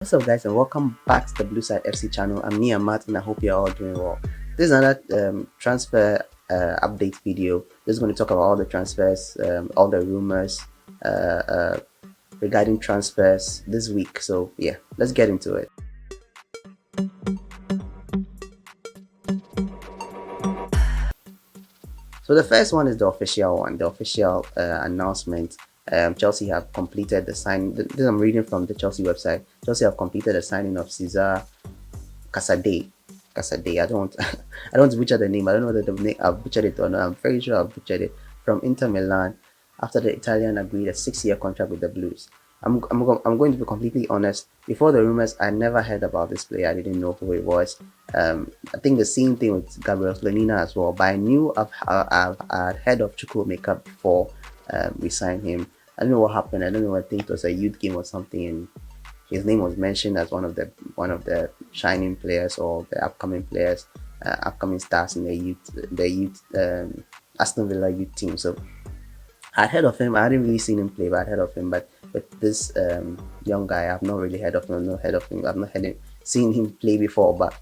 What's up, guys, and welcome back to the Blue Side FC channel. I'm Nia Matt, and I hope you're all doing well. This is another transfer update video. This is going to talk about all the transfers, all the rumors regarding transfers this week. So, yeah, let's get into it. So, the first one is the official one, the official announcement. Chelsea have completed the signing. This I'm reading from the Chelsea website. Chelsea have completed the signing of Cesar CASADEI. CASADEI. I don't I don't butcher the name. I don't know that the name I've butchered it or not. I'm very sure I've butchered it. From Inter Milan, after the Italian agreed a 6-year contract with the Blues. I'm going to be completely honest. Before the rumors, I never heard about this player. I didn't know who it was. I think the same thing with Gabriel Lenina as well. But I knew I'd heard of Chukwuemeka before we signed him. I don't know what happened. I don't know. I think it was a youth game or something, and his name was mentioned as one of the shining players or the upcoming players, upcoming stars in the youth Aston Villa youth team. So I'd heard of him. I hadn't really seen him play, but I'd heard of him. But this young guy, I've not really heard of him. I've not heard of him. I've not seen him play before. But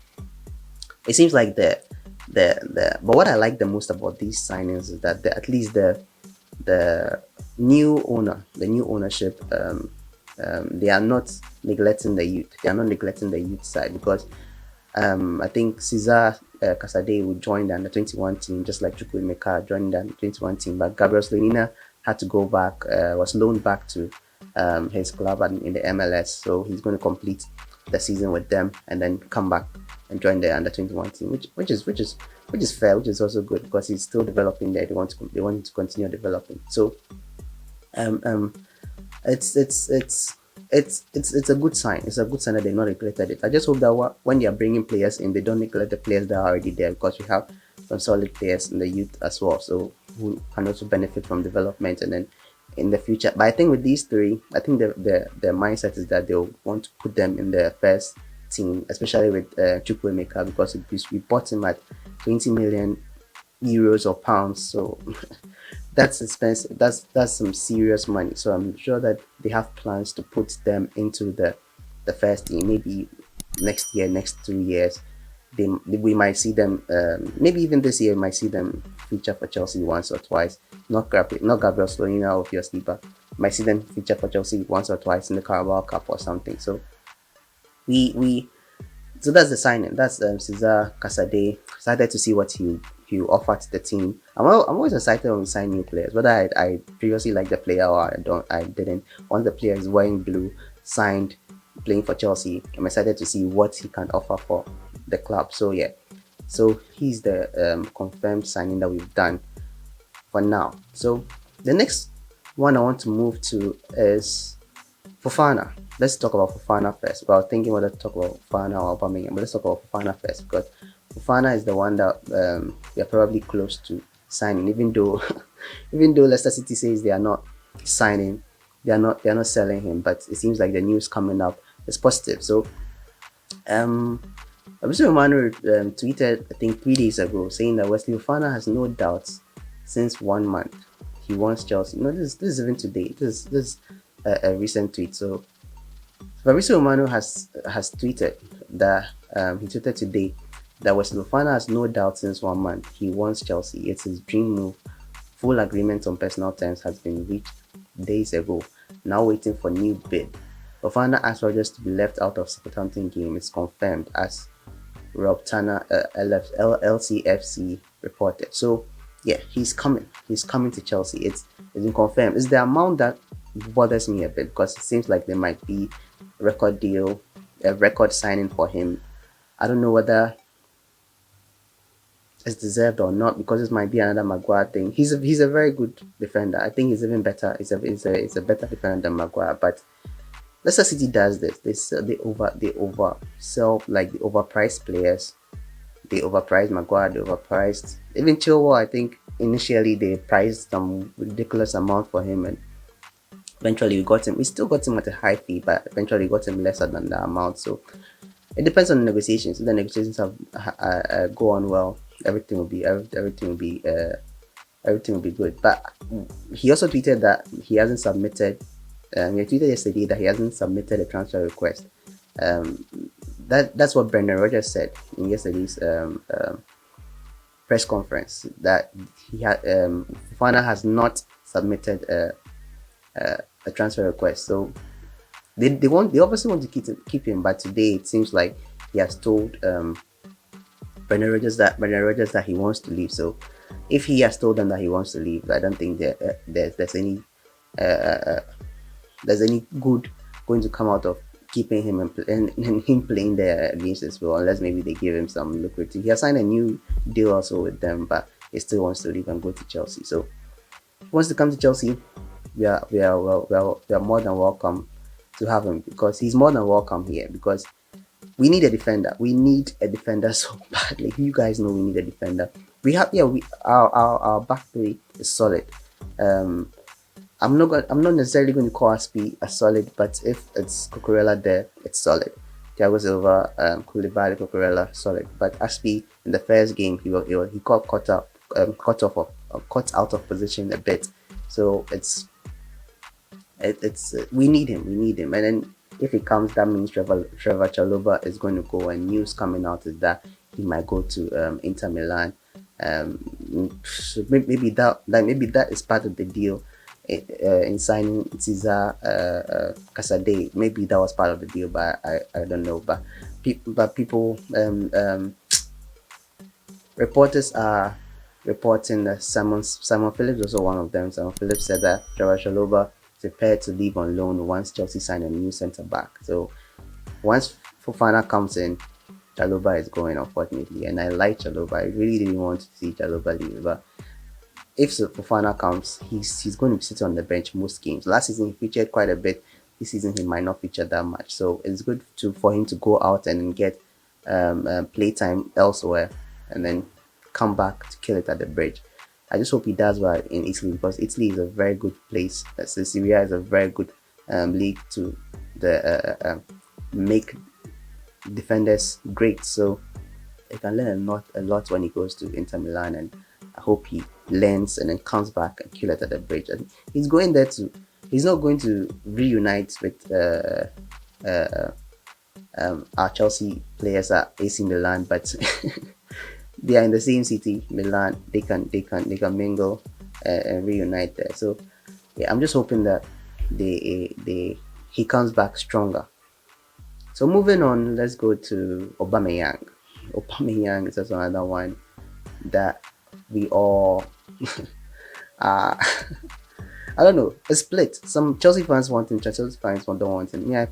it seems like the but what I like the most about these signings is that at least the new owner, the new ownership, they are not neglecting the youth. They are not neglecting the youth side because I think Cesar Casadei would join the under 21 team, just like Chukwuemeka joined the under 21 team. But Gabriel Slonina had to go back, was loaned back to his club in the MLS. So he's going to complete the season with them and then come back and join the under 21 team, which is fair, which is also good because he's still developing there. They want him to continue developing. So um it's a good sign. It's a good sign that they've not neglected it. I just hope that when they are bringing players in, they don't neglect the players that are already there because we have some solid players in the youth as well, so who can also benefit from development and then in the future. But I think with these three, I think the mindset is that they'll want to put them in the first team, especially with Chukwuemeka because we bought him at 20 million euros or pounds. So that's expensive. That's some serious money. So I'm sure that they have plans to put them into the first team. Maybe next year, next 2 years, we might see them. Maybe even this year, we might see them feature for Chelsea once or twice. Not Gabriel Slonina, obviously, but might see them feature for Chelsea once or twice in the Carabao Cup or something. So we so that's the signing. That's Cesar Casadei. Excited to see what he offered to the team. I'm always excited when we sign new players, whether I previously liked the player or I didn't. Once the player is wearing blue, signed, playing for Chelsea, I'm excited to see what he can offer for the club. So yeah, so he's the confirmed signing that we've done for now. So the next one I want to move to is Fofana. Let's talk about Fofana first. But I was thinking whether to talk about Fofana or Aubameyang, but let's talk about Fofana first because Fofana is the one that we are probably close to signing. Even though, even though Leicester City says they are not signing, they are not selling him. But it seems like the news coming up is positive. So, Fabrizio Romano tweeted I think 3 days ago saying that Wesley Fofana has no doubts since 1 month he wants Chelsea. No, this is even today. This is a recent tweet. So Fabrizio Romano has tweeted that he tweeted today that Wesley Fofana has no doubt since 1 month he wants Chelsea. It's his dream move. Full agreement on personal terms has been reached days ago. Now waiting for new bid. Fofana asked Rodgers to be left out of Southampton game. It's confirmed as Rob Tanner LCFC reported. So yeah, he's coming. He's coming to Chelsea. It's been confirmed. It's the amount that bothers me a bit because it seems like there might be a record deal, a record signing for him. I don't know whether it's deserved or not because this might be another Maguire thing. He's a very good defender. I think he's even better. He's a better defender than Maguire. But Leicester City does this. They oversell, like they overprice players. They overpriced Maguire. They overpriced even Chilwell. I think initially they priced some ridiculous amount for him, and eventually we got him. We still got him at a high fee, but eventually we got him lesser than the amount. So it depends on the negotiations. If the negotiations have go on well, everything will be good. But he also tweeted that he hasn't submitted. He tweeted yesterday that he hasn't submitted a transfer request Um, that's what Brendan Rodgers said in yesterday's press conference, that he had Fofana has not submitted a transfer request. So they obviously want to keep him, but today it seems like he has told Brendan Rodgers that he wants to leave. So if he has told them that he wants to leave, I don't think there's any uh, there's any good going to come out of keeping him and him playing there against his will, unless maybe they give him some lucrative. He has signed a new deal also with them, but he still wants to leave and go to Chelsea. So if he wants to come to Chelsea, we are more than welcome to have him, because he's more than welcome here, because we need a defender. We need a defender so badly. You guys know we need a defender. We have our back three is solid. Um, I'm not necessarily going to call Aspi a solid, but if it's Cucurella there, it's solid. Thiago Silva, Koulibaly, Cucurella, solid. But Aspi in the first game, he got caught out of position a bit. So it's we need him. We need him. And then if he comes, that means Trevor Chalobah is going to go. And news coming out is that he might go to Inter Milan. So maybe that is part of the deal in signing Cesar Casadei. Maybe that was part of the deal, but I don't know. But people reporters are reporting that Simon Phillips was also one of them. Simon Phillips said that Trevor Chalobah is prepared to leave on loan once Chelsea sign a new centre back. So once Fofana comes in, Chalobah is going, unfortunately. And I like Chalobah. I really didn't want to see Chalobah leave, but if Fofana comes, he's going to be sitting on the bench most games. Last season he featured quite a bit. This season he might not feature that much. So it's good for him to go out and get playtime elsewhere, and then come back to kill it at the bridge. I just hope he does well in Italy, because Italy is a very good place. Serie A is a very good league to make defenders great. So he can learn a lot when he goes to Inter Milan, and I hope he learns and then comes back and kill it at the bridge. And he's going there to. He's not going to reunite with our Chelsea players at AC Milan, but they are in the same city, Milan. They can mingle and reunite there. So yeah, I'm just hoping that he comes back stronger. So moving on, let's go to Aubameyang. Aubameyang is also another one that we all I don't know, a split. Some Chelsea fans want him, Chelsea fans don't want him. Yeah,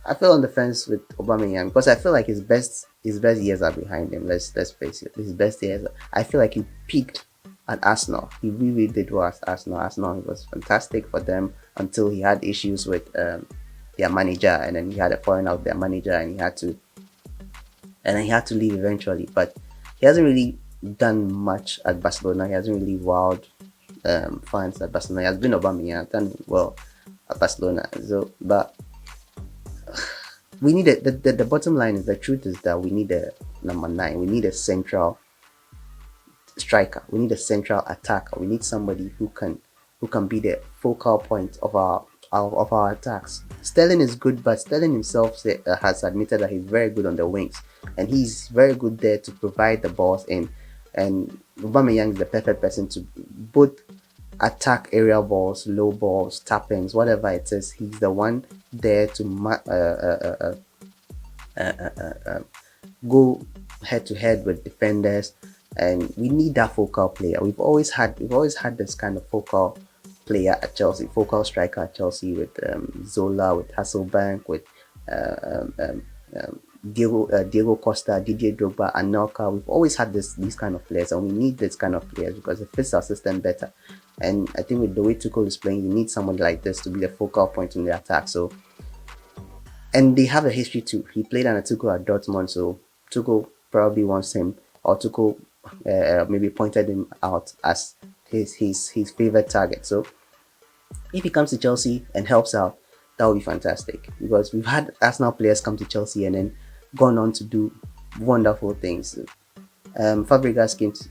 I feel on the fence with Aubameyang, because I feel like his best years are behind him. Let's face it. His best years. I feel like he peaked at Arsenal. He really did well at Arsenal. Arsenal was fantastic for them until he had issues with their manager, and then he had a falling out with their manager, and he had to leave eventually. But he hasn't really done much at Barcelona. He hasn't really wowed fans at Barcelona. He has been Aubameyang, done well at Barcelona. So, but we need the bottom line is, the truth is that we need a number 9. We need a central striker. We need a central attacker. We need somebody who can be the focal point of our attacks. Sterling is good, but Sterling himself has admitted that he's very good on the wings, and he's very good there to provide the balls in. And Aubameyang is the perfect person to both attack aerial balls, low balls, tap-ins, whatever it is. He's the one there to go head to head with defenders, and we need that focal player. We've always had this kind of focal player at Chelsea, focal striker at Chelsea, with Zola, with Hasselbank, with Diego Costa, Didier Drogba, Anelka. We've always had these kind of players, and we need this kind of players because it fits our system better. And I think with the way Tuchel is playing, you need someone like this to be the focal point in the attack. So, and they have a history too. He played under Tuchel at Dortmund, so Tuchel probably wants him, or Tuchel maybe pointed him out as his favorite target. So if he comes to Chelsea and helps out, that would be fantastic, because we've had Arsenal players come to Chelsea and then gone on to do wonderful things. Fabregas came to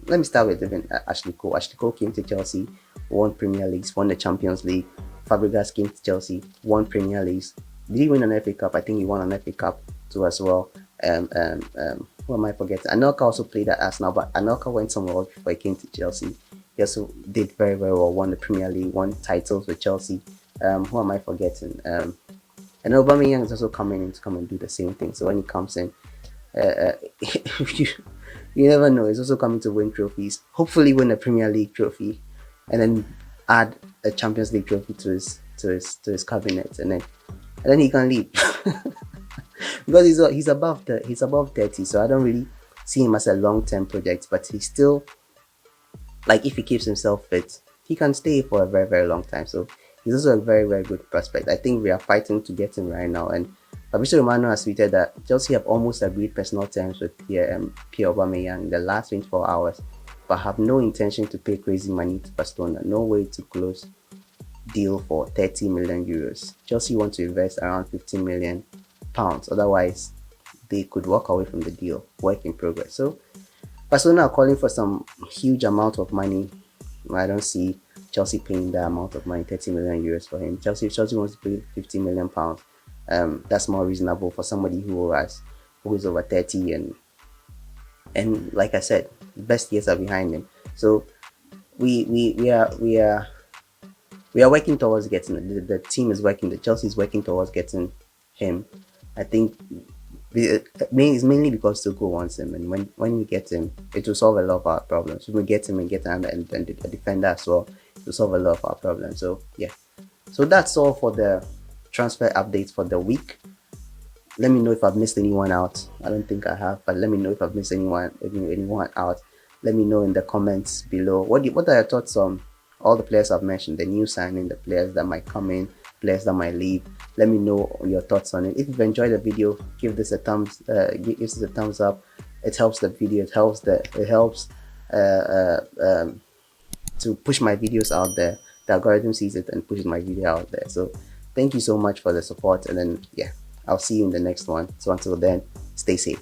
let me start with even Ashley Cole. Ashley Cole came to Chelsea, won Premier Leagues, won the Champions League. Fabregas came to Chelsea, won Premier Leagues. Did he win an FA Cup? I think he won an FA Cup too as well. Who am I forgetting? Anelka also played at Arsenal, but Anelka went somewhere else before he came to Chelsea. He also did very, very well, won the Premier League, won titles with Chelsea. Who am I forgetting? And AUBAMEYANG is also coming in to come and do the same thing. So when he comes in, you, you never know. He's also coming to win trophies. Hopefully win a Premier League trophy, and then add a Champions League trophy to his cabinet, and then he can leave. Because he's above 30, so I don't really see him as a long-term project. But he's still, like, if he keeps himself fit, he can stay for a very, very long time. So he's also a very, very good prospect. I think we are fighting to get him right now. And Fabrizio Romano has tweeted that Chelsea have almost agreed personal terms with Pierre Aubameyang in the last 24 hours, but have no intention to pay crazy money to Barcelona. No way to close deal for 30 million euros. Chelsea want to invest around 15 million pounds. Otherwise, they could walk away from the deal. Work in progress. So Barcelona are calling for some huge amount of money. I don't see Chelsea paying that amount of money, 30 million euros for him. Chelsea wants to pay 15 million pounds. That's more reasonable for somebody who is over 30, and like I said, the best years are behind him. So we are working towards getting the team is working. The Chelsea is working towards getting him. I think it's mainly because Tuchel wants him, and when we get him, it will solve a lot of our problems. When we get him and get another and a defender as well, it will solve a lot of our problems. So yeah, so that's all for the transfer updates for the week. Let me know if I've missed anyone out. I don't think I have, but let me know if I've missed anyone out. Let me know in the comments below. What are your thoughts on all the players I've mentioned, the new signing, the players that might come in, players that might leave? Let me know your thoughts on it. If you've enjoyed the video, give this a thumbs up. It helps the video. It helps to push my videos out there. The algorithm sees it and pushes my video out there. So thank you so much for the support, and then yeah, I'll see you in the next one. So until then, stay safe.